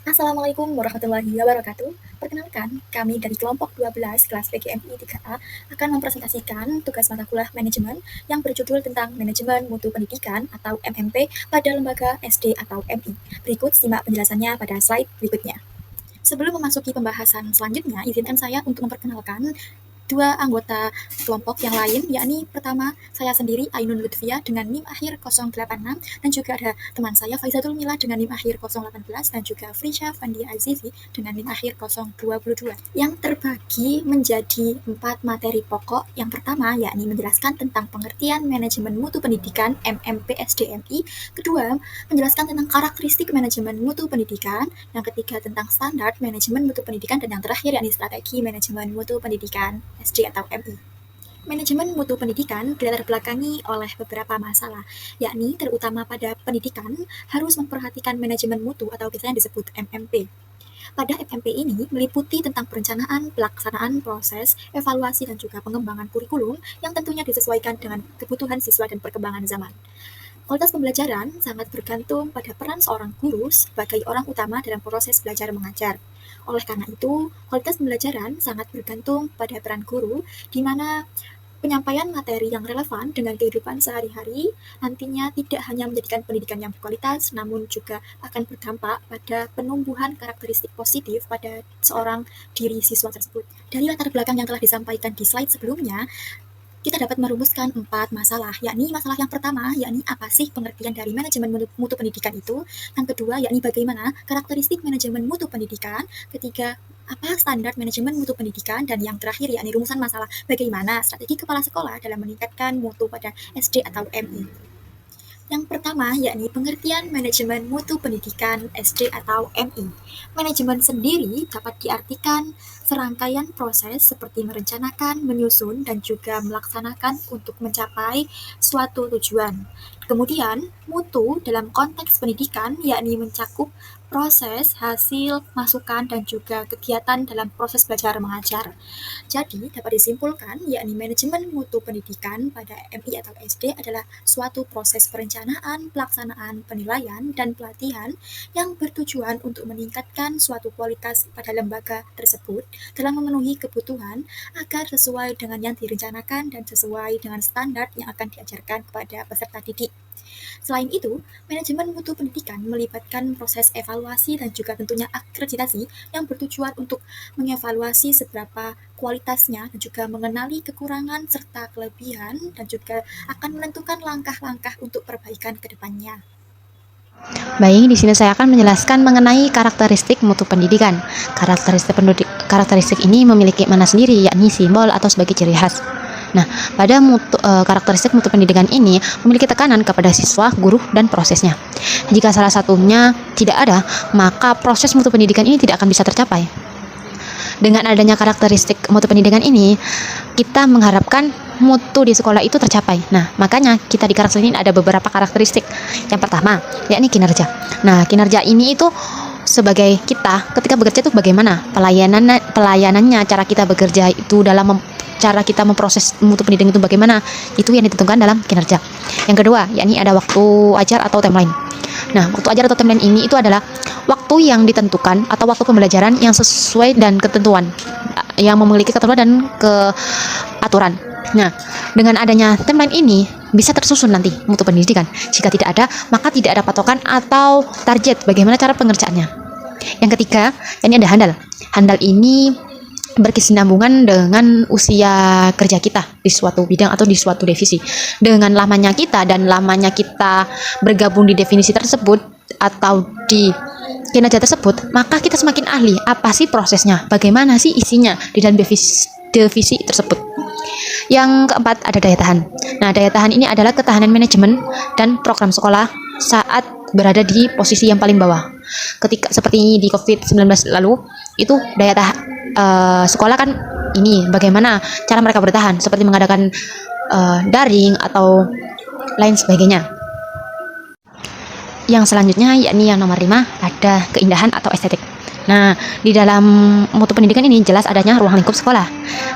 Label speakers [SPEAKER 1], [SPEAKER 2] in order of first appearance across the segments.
[SPEAKER 1] Assalamualaikum warahmatullahi wabarakatuh. Perkenalkan, kami dari kelompok 12 kelas PGMI 3A akan mempresentasikan tugas mata kuliah manajemen yang berjudul tentang manajemen mutu pendidikan atau MMP pada lembaga SD atau MI. Berikut simak penjelasannya pada slide berikutnya. Sebelum memasuki pembahasan selanjutnya, izinkan saya untuk memperkenalkan dua anggota kelompok yang lain, yakni pertama saya sendiri Ainun Lutfia dengan NIM akhir 086 dan juga ada teman saya Faizatul Mila dengan NIM akhir 018 dan juga Frisha Fandia Azizi dengan NIM akhir 022 yang terbagi menjadi 4 materi pokok. Yang pertama yakni menjelaskan tentang pengertian manajemen mutu pendidikan MMPSDMI, kedua menjelaskan tentang karakteristik manajemen mutu pendidikan, yang ketiga tentang standar manajemen mutu pendidikan, dan yang terakhir yakni strategi manajemen mutu pendidikan SD atau MI. Manajemen mutu pendidikan dilatar belakangi oleh beberapa masalah, yakni terutama pada pendidikan harus memperhatikan manajemen mutu atau biasanya disebut MMP. Pada MMP ini meliputi tentang perencanaan, pelaksanaan proses, evaluasi, dan juga pengembangan kurikulum yang tentunya disesuaikan dengan kebutuhan siswa dan perkembangan zaman. Kualitas pembelajaran sangat bergantung pada peran seorang guru sebagai orang utama dalam proses belajar mengajar. Oleh karena itu, kualitas pembelajaran sangat bergantung pada peran guru, di mana penyampaian materi yang relevan dengan kehidupan sehari-hari nantinya tidak hanya menjadikan pendidikan yang berkualitas, namun juga akan berdampak pada penumbuhan karakteristik positif pada seorang diri siswa tersebut. Dari latar belakang yang telah disampaikan di slide sebelumnya, kita dapat merumuskan 4 masalah, yakni masalah yang pertama, yakni apa sih pengertian dari manajemen mutu pendidikan itu, yang kedua, yakni bagaimana karakteristik manajemen mutu pendidikan, ketiga, apa standar manajemen mutu pendidikan, dan yang terakhir, yakni rumusan masalah, bagaimana strategi kepala sekolah dalam meningkatkan mutu pada SD atau MI. Yang pertama, yakni pengertian manajemen mutu pendidikan SD atau MI. Manajemen sendiri dapat diartikan serangkaian proses seperti merencanakan, menyusun, dan juga melaksanakan untuk mencapai suatu tujuan. Kemudian, mutu dalam konteks pendidikan yakni mencakup proses, hasil, masukan, dan juga kegiatan dalam proses belajar mengajar. Jadi, dapat disimpulkan, yakni manajemen mutu pendidikan pada MI atau SD adalah suatu proses perencanaan, pelaksanaan, penilaian, dan pelatihan yang bertujuan untuk meningkatkan suatu kualitas pada lembaga tersebut dalam memenuhi kebutuhan agar sesuai dengan yang direncanakan dan sesuai dengan standar yang akan diajarkan kepada peserta didik. Selain itu, manajemen mutu pendidikan melibatkan proses evaluasi dan juga tentunya akreditasi yang bertujuan untuk mengevaluasi seberapa kualitasnya dan juga mengenali kekurangan serta kelebihan dan juga akan menentukan langkah-langkah untuk perbaikan ke depannya.
[SPEAKER 2] Baik, di sini saya akan menjelaskan mengenai karakteristik mutu pendidikan. Karakteristik ini memiliki makna sendiri, yakni simbol atau sebagai ciri khas. Nah, pada karakteristik mutu pendidikan ini memiliki tekanan kepada siswa, guru, dan prosesnya. Jika salah satunya tidak ada, maka proses mutu pendidikan ini tidak akan bisa tercapai. Dengan adanya karakteristik mutu pendidikan ini, kita mengharapkan mutu di sekolah itu tercapai. Nah, makanya kita di karakter ini ada beberapa karakteristik. Yang pertama, yakni kinerja. Nah, kinerja ini itu sebagai kita ketika bekerja itu bagaimana pelayanannya, cara kita bekerja itu cara kita memproses mutu pendidikan itu bagaimana, itu yang ditentukan dalam kinerja. Yang kedua, yakni ada waktu ajar atau timeline. Nah, waktu ajar atau timeline ini itu adalah waktu yang ditentukan atau waktu pembelajaran yang sesuai dan ketentuan, yang memiliki ketentuan dan keaturan. Nah, dengan adanya timeline ini bisa tersusun nanti mutu pendidikan. Jika tidak ada, maka tidak ada patokan atau target bagaimana cara pengerjaannya. Yang ketiga, ini ada handal. Handal ini berkesinambungan dengan usia kerja kita di suatu bidang atau di suatu divisi. Dengan lamanya kita bergabung di definisi tersebut atau di kinerja tersebut, maka kita semakin ahli apa sih prosesnya, bagaimana sih isinya di dalam divisi tersebut. Yang keempat ada daya tahan. Nah, daya tahan ini adalah ketahanan manajemen dan program sekolah saat berada di posisi yang paling bawah. Ketika seperti di COVID-19 lalu, itu daya tahan sekolah kan ini bagaimana cara mereka bertahan seperti mengadakan daring atau lain sebagainya. Yang selanjutnya yakni yang nomor 5 ada keindahan atau estetik. Nah, di dalam mutu pendidikan ini jelas adanya ruang lingkup sekolah.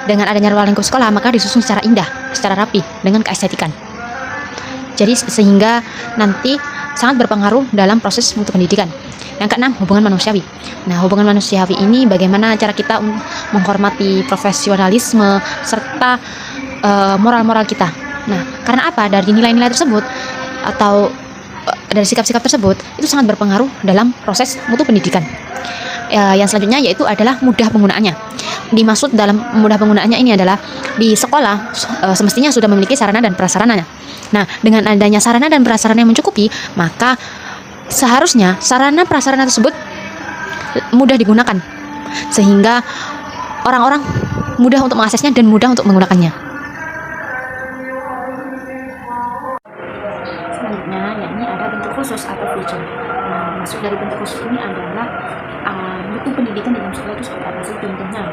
[SPEAKER 2] Dengan adanya ruang lingkup sekolah, maka disusun secara indah, secara rapi, dengan keestetikan. Jadi sehingga nanti sangat berpengaruh dalam proses mutu pendidikan. Yang keenam, hubungan manusiawi. Nah, hubungan manusiawi ini bagaimana cara kita menghormati profesionalisme serta moral-moral kita. Nah, karena apa? Dari nilai-nilai tersebut atau dari sikap-sikap tersebut itu sangat berpengaruh dalam proses mutu pendidikan. Yang selanjutnya yaitu adalah mudah penggunaannya. Dimaksud dalam mudah penggunaannya ini adalah di sekolah semestinya sudah memiliki sarana dan prasarananya. Nah, dengan adanya sarana dan prasarana yang mencukupi, maka seharusnya sarana prasarana tersebut mudah digunakan sehingga orang-orang mudah untuk mengaksesnya dan mudah untuk menggunakannya. Selanjutnya yakni ada bentuk khusus atau feature. Nah, maksud dari bentuk khusus ini adalah mutu pendidikan dalam sekolah itu seperti apa sih contohnya?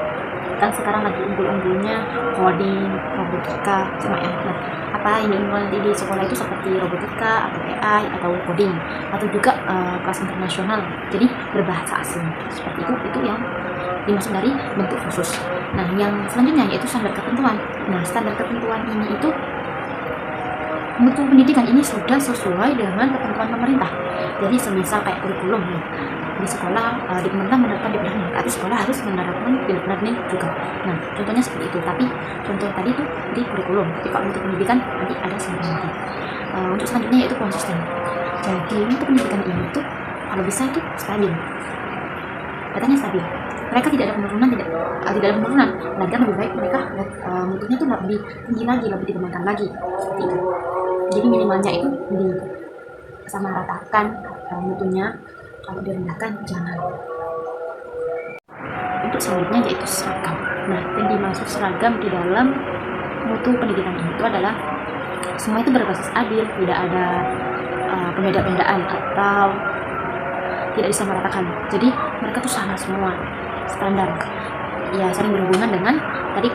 [SPEAKER 2] Kan sekarang lagi unggul-unggulnya coding, robotika, sama nah, apa yang diunggulkan di sekolah itu seperti robotika atau AI atau coding atau juga kelas internasional, jadi berbahasa asing seperti itu yang dimaksud dari bentuk khusus. Nah, yang selanjutnya yaitu standar ketentuan. Nah, standar ketentuan ini itu mutu pendidikan ini sudah sesuai dengan ketentuan pemerintah. Jadi semisal kayak kurikulum di sekolah, di pemerintah menerapkan di tapi sekolah harus menerapkan di juga. Nah, contohnya seperti itu. Tapi contoh tadi itu di kurikulum. Tapi kalau untuk pendidikan nanti ada sebenarnya. Untuk selanjutnya yaitu konsisten. Jadi untuk pendidikan ini itu kalau bisa itu stabil. Katanya stabil. Mereka tidak ada penurunan, tidak ada penurunan. Melainkan lebih baik mereka mutunya itu lebih tinggi lagi, lebih dikembangkan lagi. Seperti itu. Jadi minimalnya itu disamaratakan mutunya. Kalau direndahkan jangan. Untuk selanjutnya yaitu seragam. Nah, yang dimaksud seragam di dalam mutu pendidikan itu adalah semua itu berbasis adil, tidak ada pembeda-pendaan atau tidak disamaratakan. Jadi mereka tuh sama semua, standar. Ya, saling berhubungan dengan tadi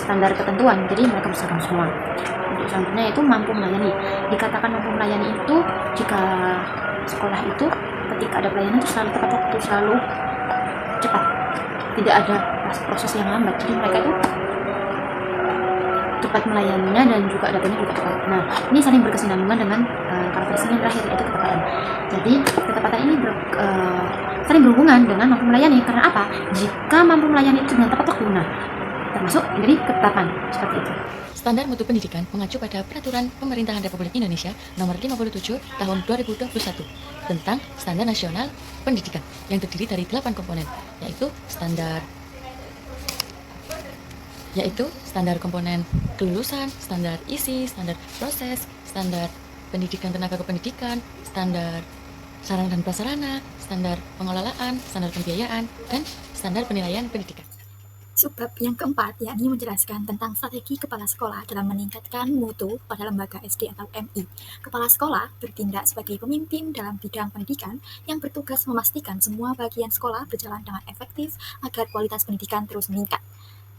[SPEAKER 2] standar ketentuan. Jadi mereka berseragam semua. Untuk selanjutnya itu mampu melayani. Dikatakan mampu melayani itu jika sekolah itu ketika ada pelayanan itu selalu tepat waktu, selalu cepat, tidak ada proses yang lambat. Jadi mereka itu cepat melayaninya dan juga datanya juga cepat. Nah, ini saling berkesinambungan dengan karakteristik yang terakhir yaitu ketepatan. Jadi ketepatan ini saling berhubungan dengan mampu melayani. Karena apa? Jika mampu melayani itu dengan tepat waktu, nah termasuk dari ketetapan seperti itu.
[SPEAKER 3] Standar mutu pendidikan mengacu pada Peraturan Pemerintahan Republik Indonesia Nomor 57 Tahun 2021 tentang Standar Nasional Pendidikan yang terdiri dari 8 komponen, yaitu standar komponen kelulusan, standar isi, standar proses, standar pendidikan tenaga kependidikan, standar sarana dan prasarana, standar pengelolaan, standar pembiayaan, dan standar penilaian pendidikan.
[SPEAKER 1] Subbab yang keempat yakni menjelaskan tentang strategi kepala sekolah dalam meningkatkan mutu pada lembaga SD atau MI. Kepala sekolah bertindak sebagai pemimpin dalam bidang pendidikan yang bertugas memastikan semua bagian sekolah berjalan dengan efektif agar kualitas pendidikan terus meningkat.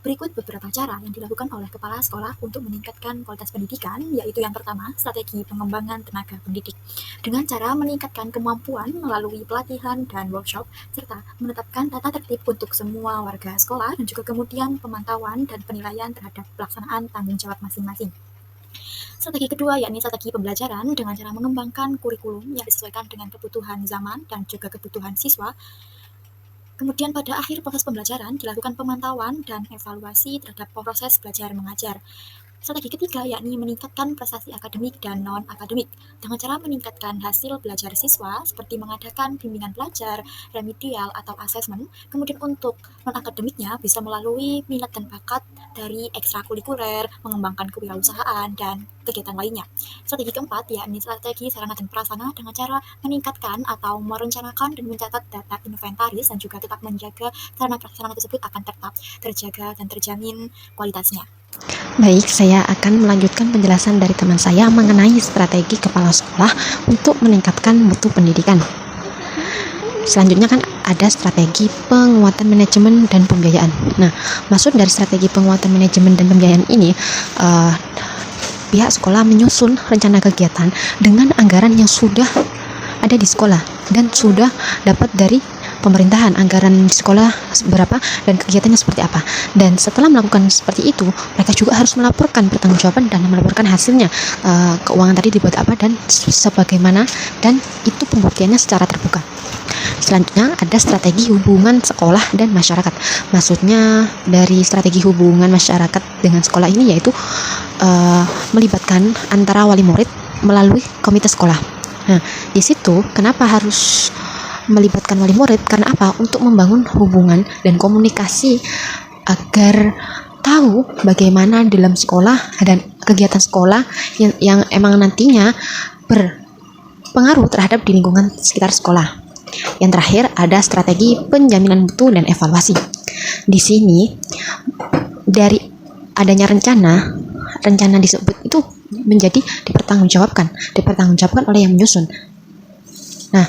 [SPEAKER 1] Berikut beberapa cara yang dilakukan oleh kepala sekolah untuk meningkatkan kualitas pendidikan, yaitu yang pertama, strategi pengembangan tenaga pendidik. Dengan cara meningkatkan kemampuan melalui pelatihan dan workshop, serta menetapkan tata tertib untuk semua warga sekolah, dan juga kemudian pemantauan dan penilaian terhadap pelaksanaan tanggung jawab masing-masing. Strategi kedua yakni strategi pembelajaran dengan cara mengembangkan kurikulum yang disesuaikan dengan kebutuhan zaman dan juga kebutuhan siswa. Kemudian pada akhir proses pembelajaran dilakukan pemantauan dan evaluasi terhadap proses belajar mengajar. Strategi ketiga yakni meningkatkan prestasi akademik dan non-akademik dengan cara meningkatkan hasil belajar siswa seperti mengadakan bimbingan belajar, remedial atau asesmen. Kemudian untuk non-akademiknya bisa melalui minat dan bakat dari ekstrakurikuler, mengembangkan kewirausahaan, dan kegiatan lainnya. Strategi keempat yakni strategi sarana dan prasarana dengan cara meningkatkan atau merencanakan dan mencatat data inventaris dan juga tetap menjaga sarana prasarana tersebut akan tetap terjaga dan terjamin kualitasnya.
[SPEAKER 2] Baik, saya akan melanjutkan penjelasan dari teman saya mengenai strategi kepala sekolah untuk meningkatkan mutu pendidikan. Selanjutnya kan ada strategi penguatan manajemen dan pembiayaan. Nah, maksud dari strategi penguatan manajemen dan pembiayaan ini, pihak sekolah menyusun rencana kegiatan dengan anggaran yang sudah ada di sekolah dan sudah dapat dari pemerintahan, anggaran di sekolah berapa, dan kegiatannya seperti apa. Dan setelah melakukan seperti itu, mereka juga harus melaporkan pertanggungjawaban dan melaporkan hasilnya, keuangan tadi dibuat apa dan sebagaimana, dan itu pembuktiannya secara terbuka. Selanjutnya ada strategi hubungan sekolah dan masyarakat. Maksudnya dari strategi hubungan masyarakat dengan sekolah ini yaitu melibatkan antara wali murid melalui komite sekolah. Nah, di situ kenapa harus melibatkan wali murid? Karena apa? Untuk membangun hubungan dan komunikasi agar tahu bagaimana dalam sekolah dan kegiatan sekolah yang emang nantinya berpengaruh terhadap di lingkungan sekitar sekolah. Yang terakhir ada strategi penjaminan mutu dan evaluasi. Di sini dari adanya rencana disebut itu menjadi dipertanggungjawabkan oleh yang menyusun. Nah,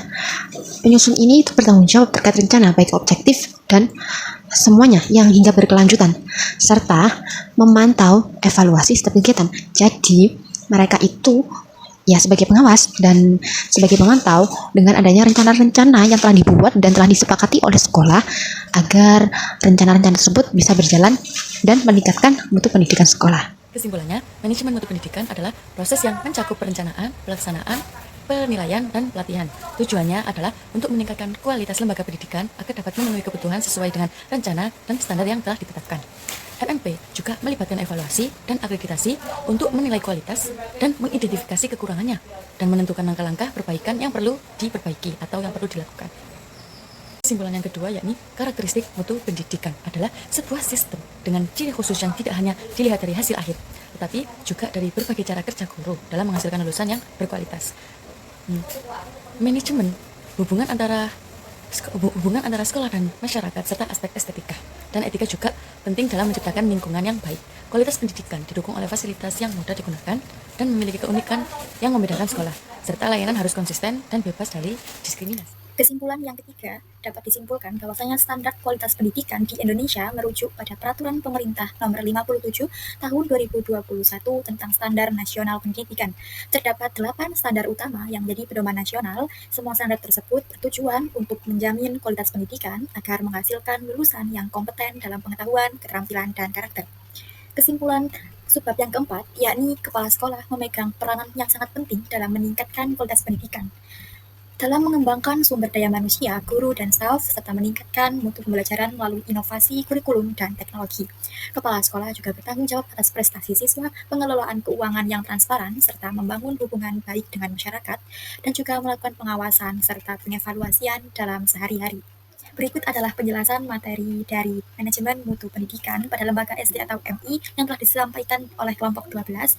[SPEAKER 2] penyusun ini itu bertanggung jawab terkait rencana baik objektif dan semuanya yang hingga berkelanjutan, serta memantau evaluasi setiap kegiatan. Jadi mereka itu ya sebagai pengawas dan sebagai pemantau dengan adanya rencana-rencana yang telah dibuat dan telah disepakati oleh sekolah agar rencana-rencana tersebut bisa berjalan dan meningkatkan mutu pendidikan sekolah.
[SPEAKER 3] Kesimpulannya, manajemen mutu pendidikan adalah proses yang mencakup perencanaan, pelaksanaan, penilaian, dan pelatihan. Tujuannya adalah untuk meningkatkan kualitas lembaga pendidikan agar dapat memenuhi kebutuhan sesuai dengan rencana dan standar yang telah ditetapkan. MMP juga melibatkan evaluasi dan akreditasi untuk menilai kualitas dan mengidentifikasi kekurangannya dan menentukan langkah-langkah perbaikan yang perlu diperbaiki atau yang perlu dilakukan. Kesimpulan yang kedua yakni karakteristik mutu pendidikan adalah sebuah sistem dengan ciri khusus yang tidak hanya dilihat dari hasil akhir, tetapi juga dari berbagai cara kerja guru dalam menghasilkan lulusan yang berkualitas. Manajemen hubungan antara sekolah dan masyarakat serta aspek estetika dan etika juga penting dalam menciptakan lingkungan yang baik. Kualitas pendidikan didukung oleh fasilitas yang mudah digunakan dan memiliki keunikan yang membedakan sekolah, serta layanan harus konsisten dan bebas dari diskriminasi.
[SPEAKER 1] Kesimpulan yang ketiga, dapat disimpulkan bahwasanya standar kualitas pendidikan di Indonesia merujuk pada Peraturan Pemerintah Nomor 57 Tahun 2021 tentang Standar Nasional Pendidikan. Terdapat 8 standar utama yang menjadi pedoman nasional. Semua standar tersebut bertujuan untuk menjamin kualitas pendidikan agar menghasilkan lulusan yang kompeten dalam pengetahuan, keterampilan, dan karakter. Kesimpulan subbab yang keempat, yakni kepala sekolah memegang peranan yang sangat penting dalam meningkatkan kualitas pendidikan. Dalam mengembangkan sumber daya manusia, guru dan staf, serta meningkatkan mutu pembelajaran melalui inovasi kurikulum dan teknologi. Kepala sekolah juga bertanggung jawab atas prestasi siswa, pengelolaan keuangan yang transparan, serta membangun hubungan baik dengan masyarakat, dan juga melakukan pengawasan serta pengevaluasian dalam sehari-hari. Berikut adalah penjelasan materi dari manajemen mutu pendidikan pada lembaga SD atau MI yang telah disampaikan oleh kelompok 12.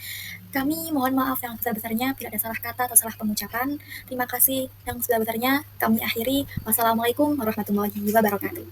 [SPEAKER 1] Kami mohon maaf yang sebesar-besarnya bila ada salah kata atau salah pengucapan. Terima kasih yang sebesar-besarnya. Kami akhiri. Wassalamualaikum warahmatullahi wabarakatuh.